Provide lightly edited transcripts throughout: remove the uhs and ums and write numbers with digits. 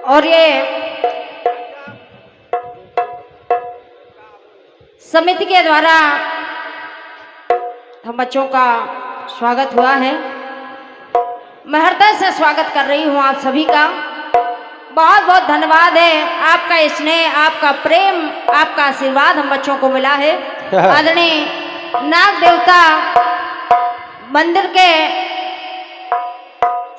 और ये समिति के द्वारा हम बच्चों का स्वागत हुआ है। मैं हृदय से स्वागत कर रही हूँ आप सभी का। बहुत बहुत धन्यवाद है, आपका स्नेह, आपका प्रेम, आपका आशीर्वाद हम बच्चों को मिला है। आदरणीय नाग देवता मंदिर के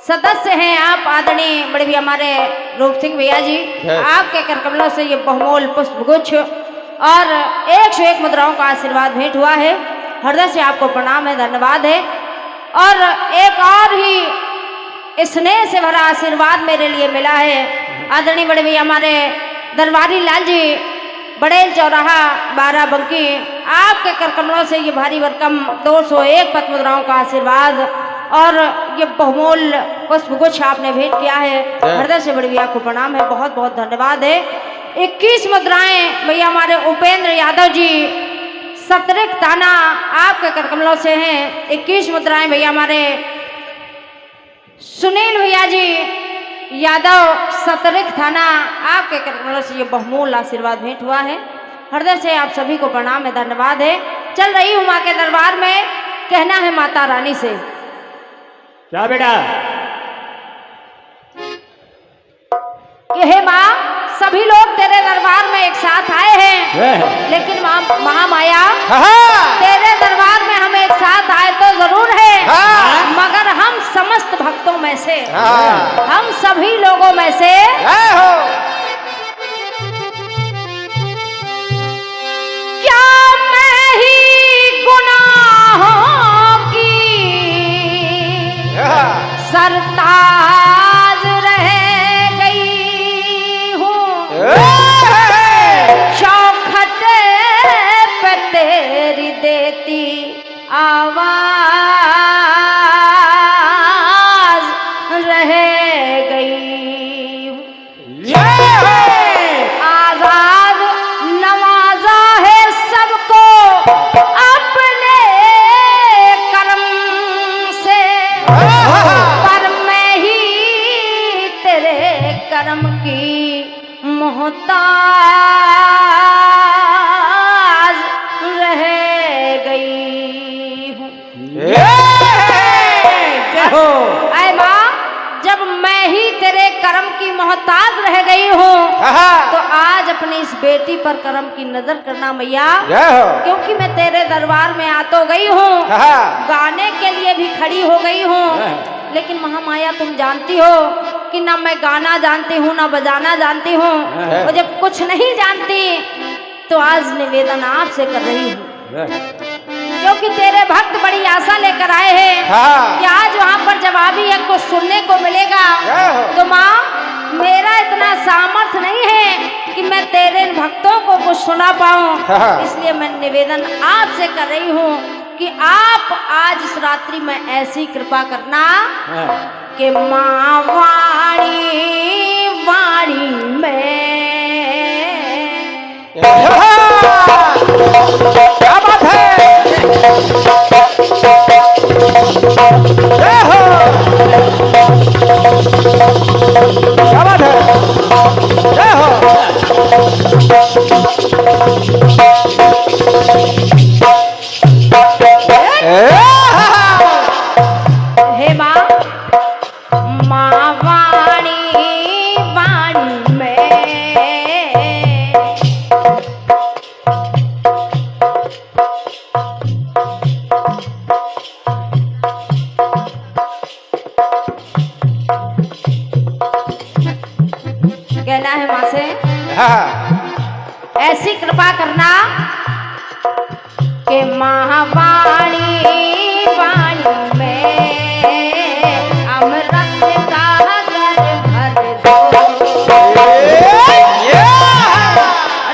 सदस्य हैं आप, आदरणीय बड़े भी हमारे रूप सिंह भैया जी, आपके करकमलों से ये बहुमूल्य पुष्प गुच्छ और 101 मुद्राओं का आशीर्वाद भेंट हुआ है। हृदय से आपको प्रणाम है, धन्यवाद है। और एक और ही स्नेह से भरा आशीर्वाद मेरे लिए मिला है। आदरणीय बड़े भैया हमारे दरबारी लाल जी, बड़ेल चौराहा 12 बंकी, आपके करकमलों से ये भारी भरकम 201 पद मुद्राओं का आशीर्वाद और ये बहुमूल्य पुष्प गुच्छ आपने भेंट किया है। हृदय से बड़े भैया को प्रणाम है, बहुत बहुत धन्यवाद है। 21 मुद्राएं भैया हमारे उपेंद्र यादव जी, सतरिक थाना, आपके करकमलों से हैं। 21 मुद्राएं भैया हमारे सुनील भैया जी यादव, सतरिक थाना, आपके करकमलों से ये बहुमूल्य आशीर्वाद भेंट हुआ है। हृदय से आप सभी को प्रणाम है, धन्यवाद है। चल रही हूँ माँ के दरबार में, कहना है माता रानी से। क्या बेटा? कि हे माँ, सभी लोग तेरे दरबार में एक साथ आए हैं, लेकिन महामाया तेरे दरबार में हम एक साथ आए तो जरूर है, मगर हम समस्त भक्तों में से, हम सभी लोगों में से क्या मैं ही गुनाहों की सरताज रह गई हूँ, चौखट पे तेरी देती आवाज रह गई हूँ। आजाद नवाजा है सबको अपने कर्म से, पर मैं ही तेरे कर्म की मोहताज रह गई हूँ। ऐ माँ, जब मैं ही तेरे कर्म की मोहताज रह गई हूँ, तो आज अपनी इस बेटी पर कर्म की नजर करना मैया, क्योंकि मैं तेरे दरबार में आ तो गई हूँ, गाने के लिए भी खड़ी हो गई हूँ, लेकिन महामाया तुम जानती हो कि ना मैं गाना जानती हूँ ना बजाना जानती हूँ, और जब कुछ नहीं जानती तो आज निवेदन आपसे कर रही हूँ, क्योंकि तेरे भक्त बड़ी आशा लेकर आए हैं कि आज वहाँ पर जवाबी है कुछ सुनने को मिलेगा। तो माँ, मेरा इतना सामर्थ्य नहीं है कि मैं तेरे भक्तों को कुछ सुना पाऊँ, इसलिए मैं निवेदन आपसे कर रही हूँ कि आप आज इस रात्रि में ऐसी कृपा करना कि माँ वाणी वाणी में क्या बात है? क्या बात है? हे माँ, माँ वाणी वाणी में कहना है माँ से, ऐसी कृपा करना कि महावाणी वाणी में अमृत का घर भर दो।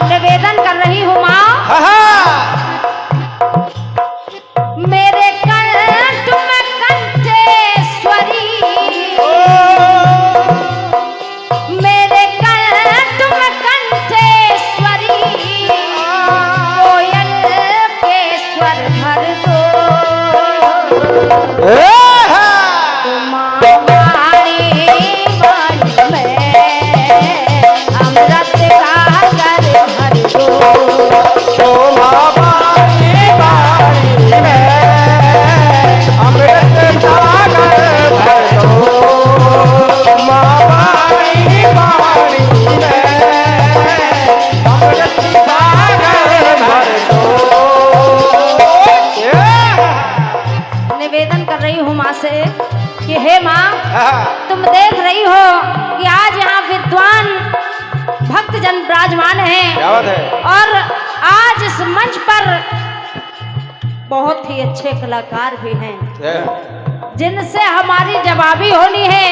निवेदन कर रही हूँ माँ, मेरे स्वर भर दो तुम वाणी मन में अमृत सागर भर दो निवेदन कर रही हूँ माँ से कि हे माँ, तुम देख रही हो कि आज यहाँ विद्वान भक्तजन विराजमान हैं और आज इस मंच पर बहुत ही अच्छे कलाकार भी हैं जिनसे हमारी जवाबी होनी है।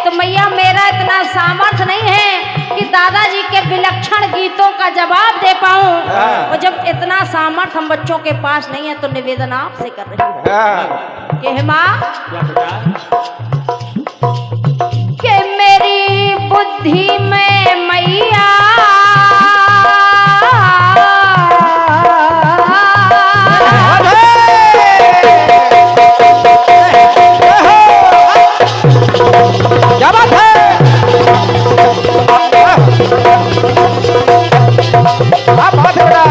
तो मैया, मेरा इतना सामर्थ्य नहीं है कि दादाजी के विलक्षण गीतों का जवाब दे पाऊं, और जब इतना सामर्थ्य हम बच्चों के पास नहीं है तो निवेदन आपसे कर रही हूँ कि हे माँ, कि मेरी बुद्धि में मैया क्या बात है? क्या बात है बेटा?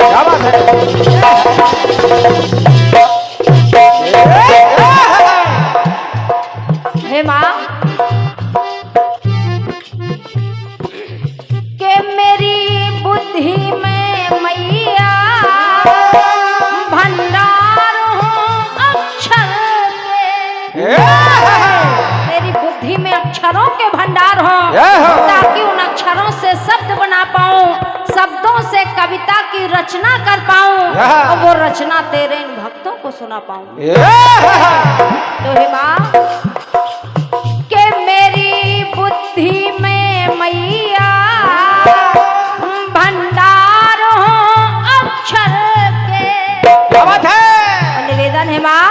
क्या बात है? हे माँ, के मेरी बुद्धि में मैया भंडार हूँ अक्षर के, मेरी बुद्धि में अक्षरों के भंडार हो ताकि उन अक्षरों से शब्द बना पाऊं, शब्दों से कविता की रचना कर पाऊं और वो रचना तेरे इन भक्तों को सुना पाऊं। तो हे माँ, के मेरी बुद्धि में मैया भंडार हो अक्षर के। क्या बात है? निवेदन है माँ,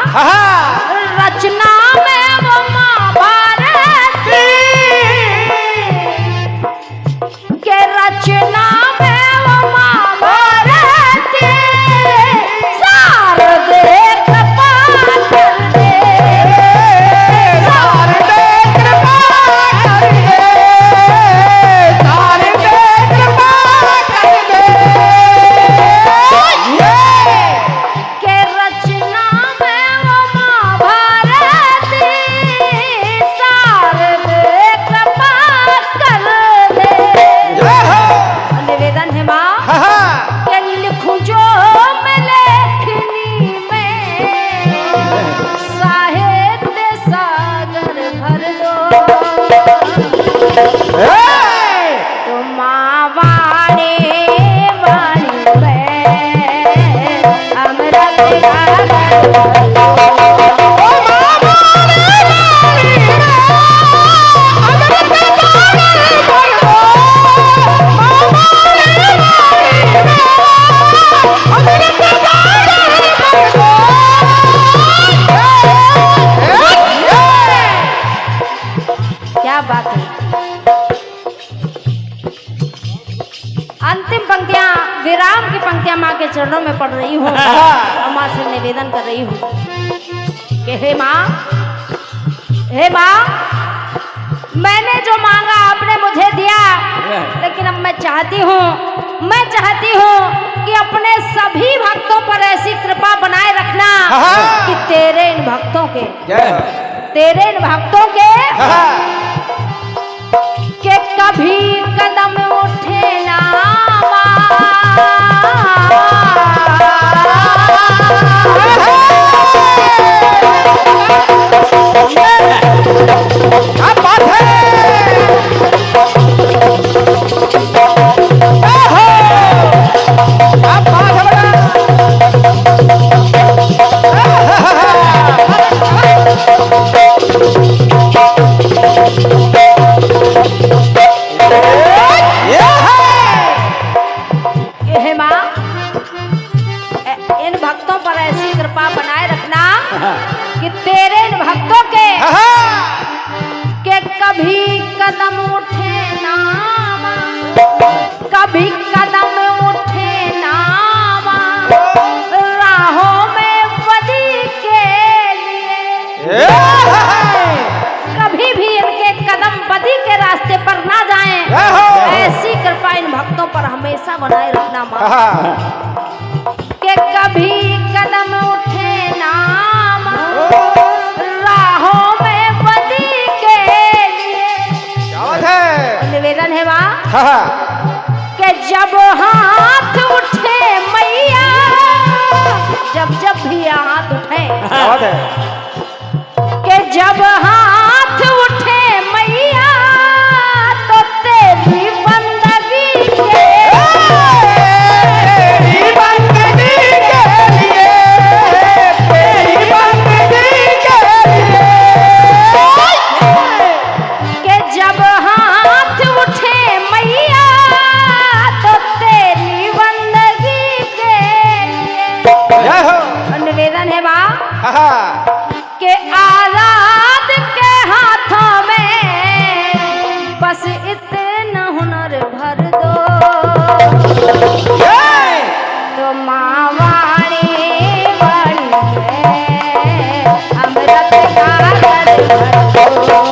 रचना में वो माँ भारती के रचना में वो माँ भारती शारदे कृपा कर दे, शारदे कृपा कर दे, शारदे कृपा कर दे के रचना में वो माँ भारती शारदे कृपा कर दे। निवेदन है माँ, के लिखूं जो मैं लेखनी में साहित्य सागर भर दो तुम वाणी वाणी में अमृत सागर भर दो। क्या बात है? अंतिम पंक्तियां, विराम की पंक्तियां माँ के चरणों में पढ़ रही हूँ और माँ से निवेदन कर रही हूँ कि हे माँ, हे माँ, मैंने जो मांगा आपने मुझे दिया, लेकिन अब मैं चाहती हूँ कि अपने सभी भक्तों पर ऐसी कृपा बनाए रखना कि तेरे इन भक्तों के कभी कदम उठे ना क्या बात है? कि तेरे इन भक्तों के कभी कदम उठे ना कभी कदम उठे ना राहों में बदी के लिए कभी भी इनके कदम बदी के रास्ते पर ना जाएं। ऐसी कृपा इन भक्तों पर हमेशा बनाए रखना मां कि कभी कदम उठे ना राहों में बदी के लिए। निवेदन है मां कि जब हाथ उठे मैया जब भी हाथ उठे कि जब हाथ उठे मैया तो तेरी बंदगी के कि जब हाथ उठे मैया तो तेरी बंदगी के लिए। निवेदन है बा के आजाद के हाथों में बस इतना हुनर भर दो तो माँ वाणी वाणी है अमृत का घर भर दो।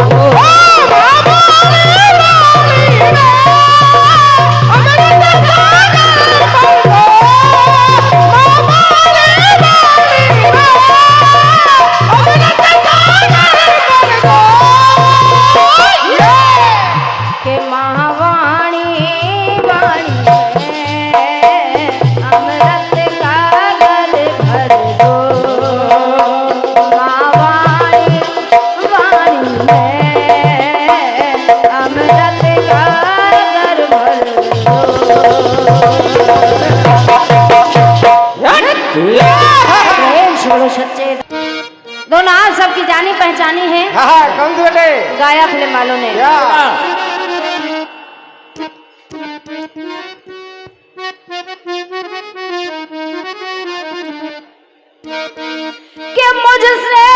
के महावाणी वाणी है अमृत का घर भर दो महावाणी वाणी है अमृत का घर भर दो। प्रेम छोड़ो सच्चे दोनों आप सबकी जानी पहचानी है। कौन सी बेटे गाया फिल्म वालों ने कि मुझसे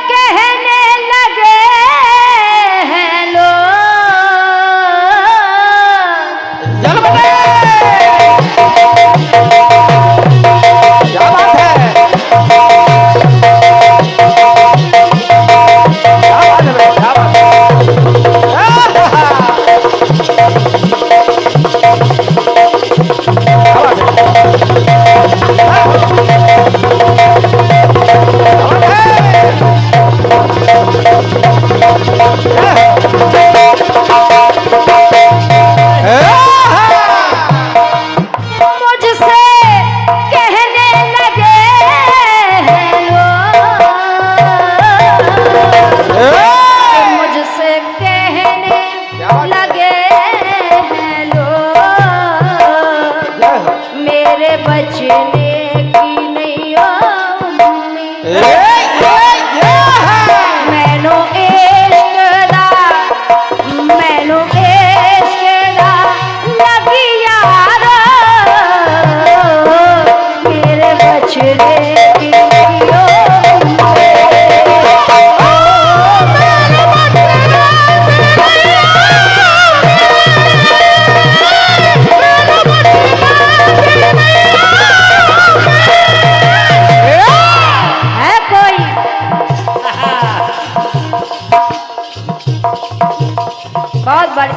कहने लगे हैं लोग चल बेटे क्या बात है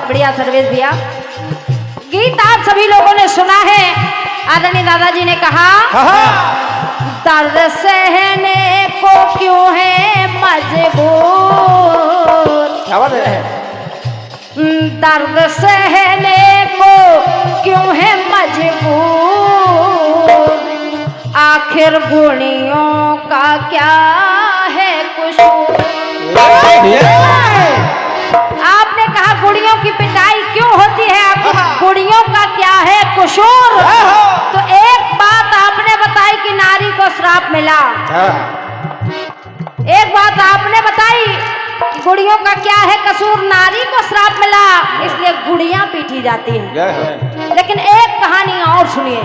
बढ़िया सर्विस भैया। गीत आप सभी लोगों ने सुना है। आदरणीय दादाजी ने कहा दर्द सहने को क्यों है मजबूर, दर्द सहने को क्यों है मजबूर, आखिर गुणियों का क्या है कसूर। आपने कहा गुड़ियों की पिटाई क्यों होती है, आपको गुड़ियों का क्या है कसूर। तो एक बात आपने बताई कि नारी को श्राप मिला, एक बात आपने बताई कि गुड़ियों का क्या है कसूर, नारी को श्राप मिला इसलिए गुड़ियां पीटी जाती हैं। लेकिन एक कहानी और सुनिए,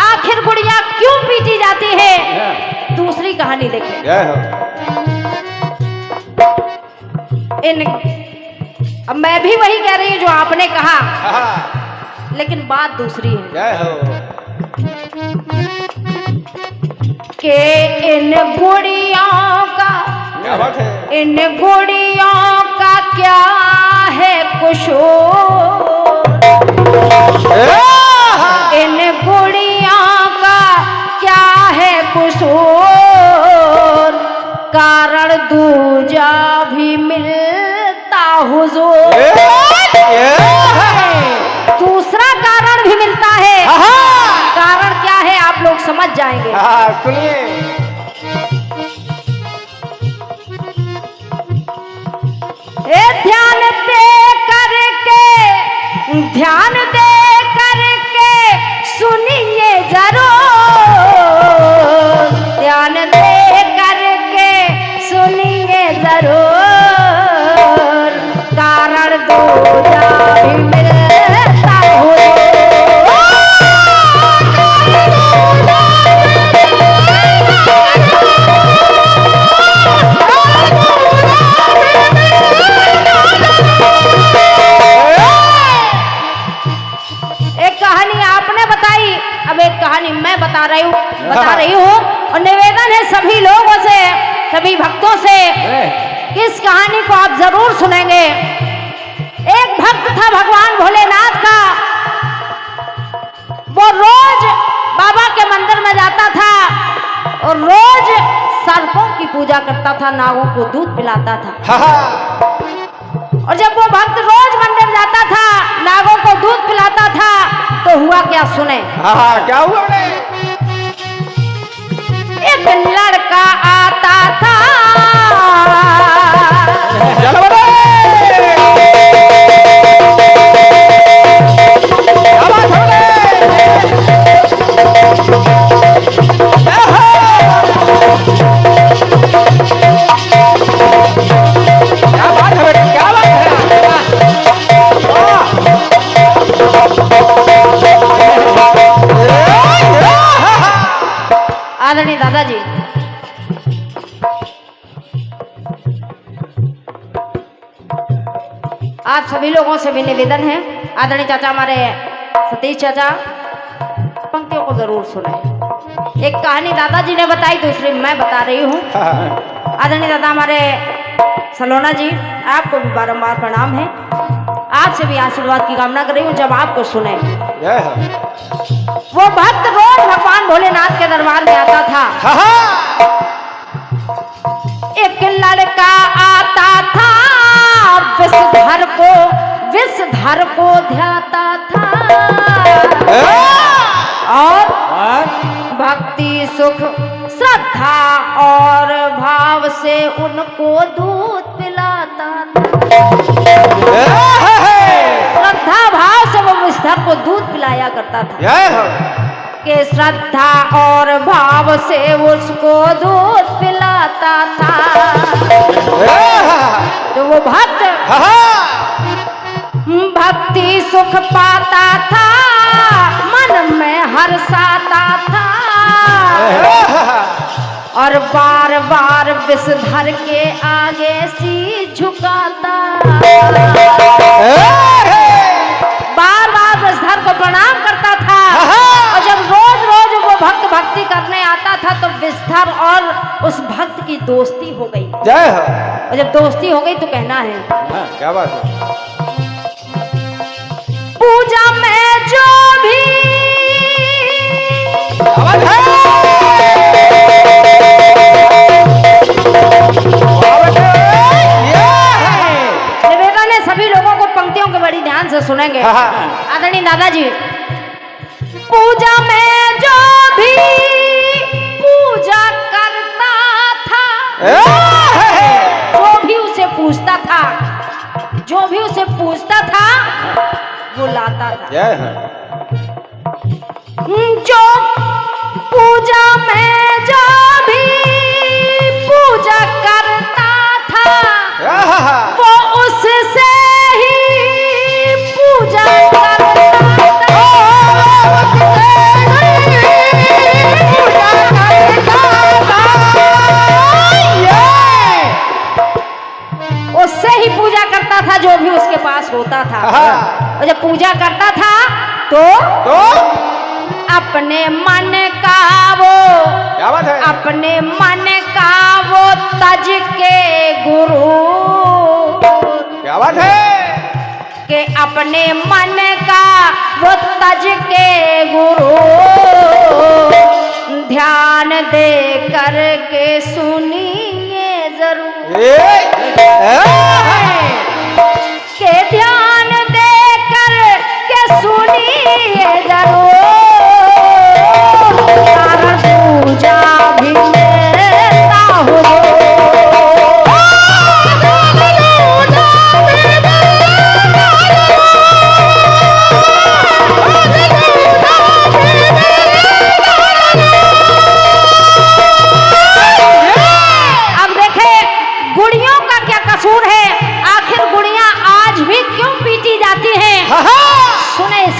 आखिर गुड़ियां क्यों पीटी जाती है, दूसरी कहानी देखें। इन अब मैं भी वही कह रही हूँ जो आपने कहा, लेकिन बात दूसरी है। जय हो। के इन गुड़ियों का, क्या बात है? इन गुड़ियों का क्या है कुशोर, इन गुड़ियों का क्या है कुशोर, कारण दूजा भी मिलता हुजूर। दूसरा कारण भी मिलता है। कारण क्या है आप लोग समझ जाएंगे। सुनिए। ध्यान दे करके, ध्यान दे करके सुनिए जरूर, ध्यान दे करके सुनिए जरूर, कारण दूजा भी मिलता हुजूर। अब एक कहानी मैं बता रही हूँ और निवेदन है सभी लोगों से, सभी भक्तों से कि इस कहानी को आप जरूर सुनेंगे। एक भक्त था भगवान भोलेनाथ का, वो रोज बाबा के मंदिर में जाता था और रोज सर्पों की पूजा करता था, नागों को दूध पिलाता था। और जब वो भक्त रोज मंदिर जाता था, नागों को दूध पिलाता था, तो हुआ क्या सुने। क्या हुआ? एक लड़का आता था, आदरणीय दादाजी, आप सभी लोगों से भी निवेदन है, आदरणीय चाचा हमारे सतीश चाचा, पंक्तियों को जरूर सुने। एक कहानी दादाजी ने बताई, दूसरी मैं बता रही हूँ। आदरणीय दादा हमारे सलोना जी, आपको भी बारंबार प्रणाम है, आपसे भी आशीर्वाद की कामना कर रही हूँ जब आपको सुने। वो भक्त रोज भगवान भोलेनाथ के दरबार में आता था। एक लड़का आता था, विषधर को ध्याता था और भक्ति सुख श्रद्धा और भाव से उनको दूध पिलाता था। श्रद्धा भाव से वो विषधर को दूध पिलाया करता था कि श्रद्धा और भाव से उसको दूध पिलाता था। तो वो भक्त भक्ति सुख पाता था, मन में हर्षाता था और बार बार विषधर के आगे सी झुकाता, बार बार विषधर को प्रणाम करता था। और जब रोज रोज वो भक्त भक्ति करने आता था तो विषधर और उस भक्त की दोस्ती हो गई। और जब दोस्ती हो गई तो कहना है, क्या बात है? पूजा में जो भी निवेदन है सभी लोगों को पंक्तियों के बड़ी ध्यान से सुनेंगे। आदरणीय दादाजी, पूजा में जो भी पूजा करता था, जो भी उसे पूछता था, जो भी उसे पूछता था वो लाता था। जो पूजा में जो भी पूजा करता था वो उससे ही पूजा करता था। पूजा करता था। सोता था और जब पूजा करता था तो अपने मन का वो, क्या बात है? अपने मन का वो तज के गुरु, क्या बात है? के अपने मन का वो तज के गुरु, ध्यान दे करके सुनिए जरूर, के ध्यान दे करके सुनिए जरूर, कारण पूजा भी लेता हूँ।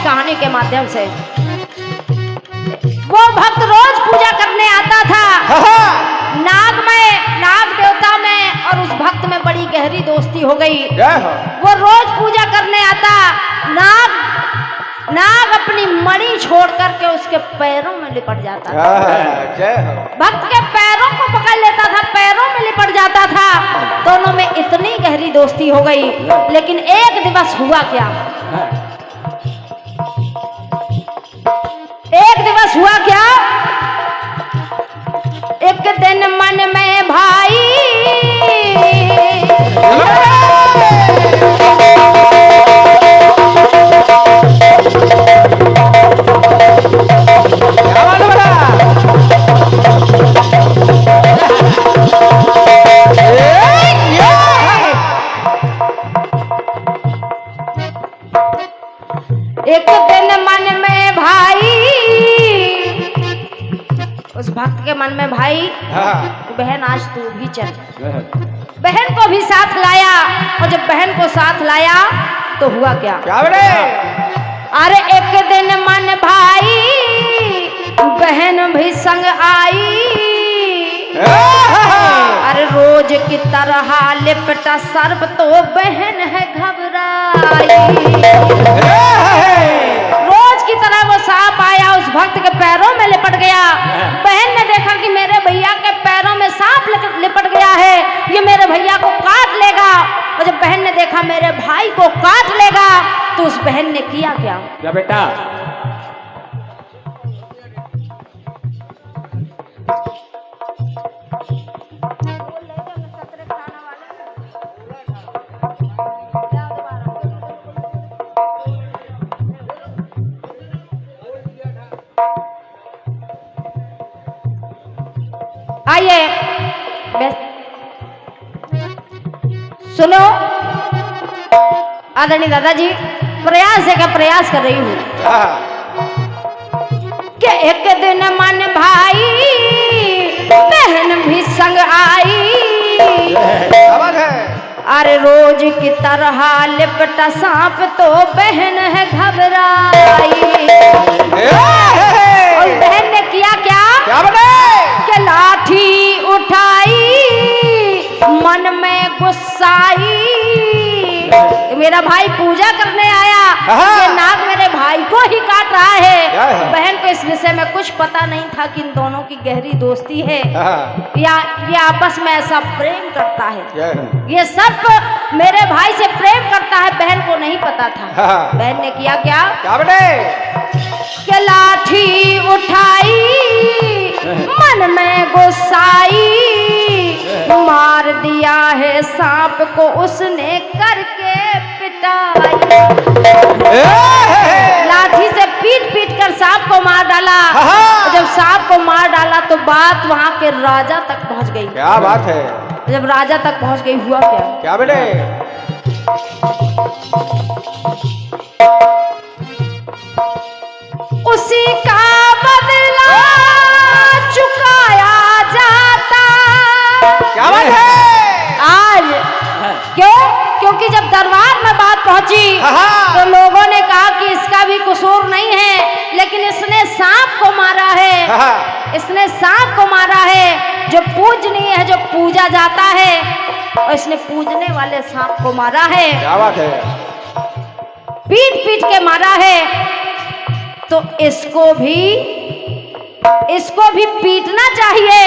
कहानी के माध्यम से वो भक्त रोज पूजा करने आता था। नाग देवता में और उस भक्त में बड़ी गहरी दोस्ती हो गई। वो रोज पूजा करने आता। नाग अपनी मणि छोड़ करके उसके पैरों में लिपट जाता था। भक्त के पैरों को पकड़ लेता था, पैरों में लिपट जाता था। दोनों में इतनी गहरी दोस्ती हो गई। लेकिन एक दिवस हुआ क्या, एक दिन मन में भाई एक दिन मन में भाई, उस भक्त के मन में भाई तो बहन आज तू भी चल। बहन को भी साथ लाया और जब बहन को साथ लाया तो हुआ क्या, अरे एक दिन मन भाई बहन भी संग आई। अरे रोज की तरह लिपटा सर्प तो बहन है घबराई। रोज की तरह वो सांप आया, उस भक्त के पैरों में लिपट गया। बहन ने देखा कि मेरे भैया के पैरों में सांप लिपट गया है, ये मेरे भैया को काट लेगा। और जब बहन ने देखा मेरे भाई को काट लेगा तो उस बहन ने किया क्या बेटा, आइए सुनो आदरणीय दादाजी, प्रयास कर रही हूँ कि एक दिन मन भाई बहन भी संग आई। अरे रोज की तरह लिपटा सांप तो बहन है घबराई। और बहन ने किया क्या कि लाठी उठाई, मन में गुस्साई। मेरा भाई पूजा करने आया, ये नाग मेरे भाई को ही काट रहा है। बहन को इस विषय में कुछ पता नहीं था कि इन दोनों की गहरी दोस्ती है या ये आपस में ऐसा प्रेम करता है। ये सब मेरे भाई से प्रेम करता है, बहन को नहीं पता था। बहन ने किया क्या कि लाठी उठाई, मन में गुस्साई, मार दिया है सांप को उसने करके पिटाई। लाठी से पीट कर सांप को मार डाला। जब सांप को मार डाला तो बात वहां के राजा तक पहुंच गई। क्या बात है? जब राजा तक पहुंच गई हुआ क्या बेटे? उसी का बदला चुकाया जाता। क्या बात है? आज क्योंकि जब दरबार में बात पहुंची तो लोगों ने कहा कि इसका भी कसूर नहीं है, लेकिन इसने सांप को मारा है। इसने सांप को मारा है जो पूजनीय है, जो पूजा जाता है, और इसने पूजने वाले सांप को मारा है। क्या बात है? पीट पीट के मारा है, तो इसको भी पीटना चाहिए।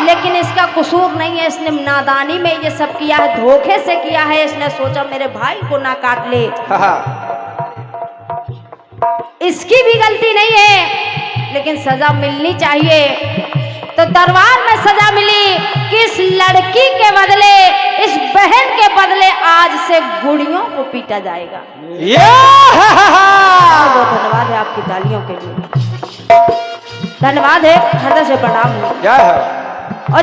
लेकिन इसका कसूर नहीं है, इसने नादानी में ये सब किया है, धोखे से किया है। इसने सोचा मेरे भाई को ना काट ले, इसकी भी गलती नहीं है, लेकिन सजा मिलनी चाहिए। तो दरबार में सजा मिली कि इस लड़की के बदले, इस बहन के बदले आज से गुड़ियों को पीटा जाएगा। बहुत धन्यवाद है आपकी तालियों के लिए, धन्यवाद है, हृदय से प्रणाम है। और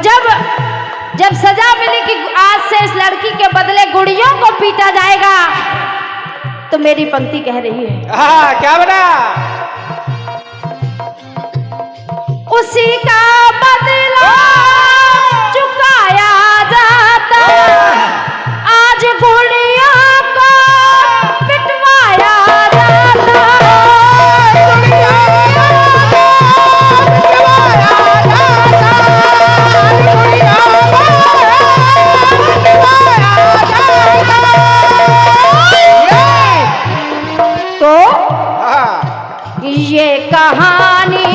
जब सजा मिली कि आज से इस लड़की के बदले गुड़ियों को पीटा जाएगा, तो मेरी पंक्ति कह रही है, क्या बना? उसी का बदला चुकाया जाता, आज गुड़ियों को पिटवाया जाता। तो ये कहानी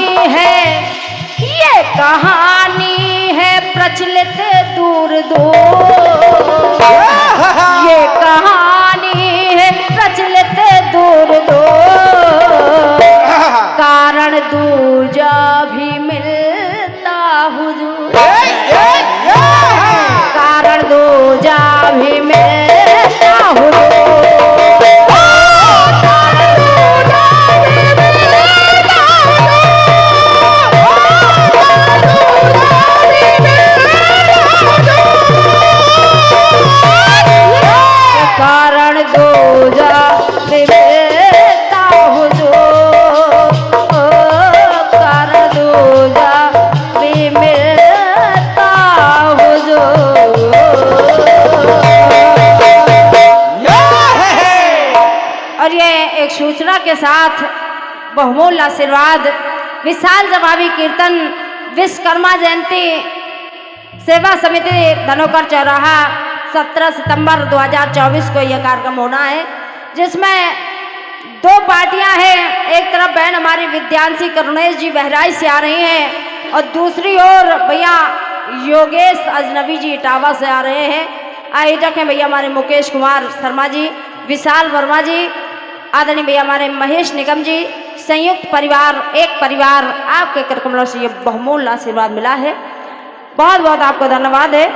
है प्रचलित दूर दूर, ये कहानी है प्रचलित दूर दूर, कारण दूजा भी मिलता हुजूर, कारण दूजा भी मिलता हुजूर। सूचना के साथ बहुमूल्य आशीर्वाद, विशाल जवाबी कीर्तन, विश्वकर्मा जयंती सेवा समिति धनोकर चौराहा 17 सितंबर 2024 को यह कार्यक्रम होना है, जिसमें दो पार्टियां हैं। एक तरफ बहन हमारी विद्यांशी करुणेश जी बहराइच से आ रही हैं, और दूसरी ओर भैया योगेश अजनबी जी इटावा से आ रहे हैं। आयोजक हैं भैया हमारे मुकेश कुमार शर्मा जी, विशाल वर्मा जी, आदरणीय भैया हमारे महेश निगम जी। संयुक्त परिवार, एक परिवार, आपके कर कमलों से ये बहुमूल्य आशीर्वाद मिला है। बहुत बहुत आपको धन्यवाद है।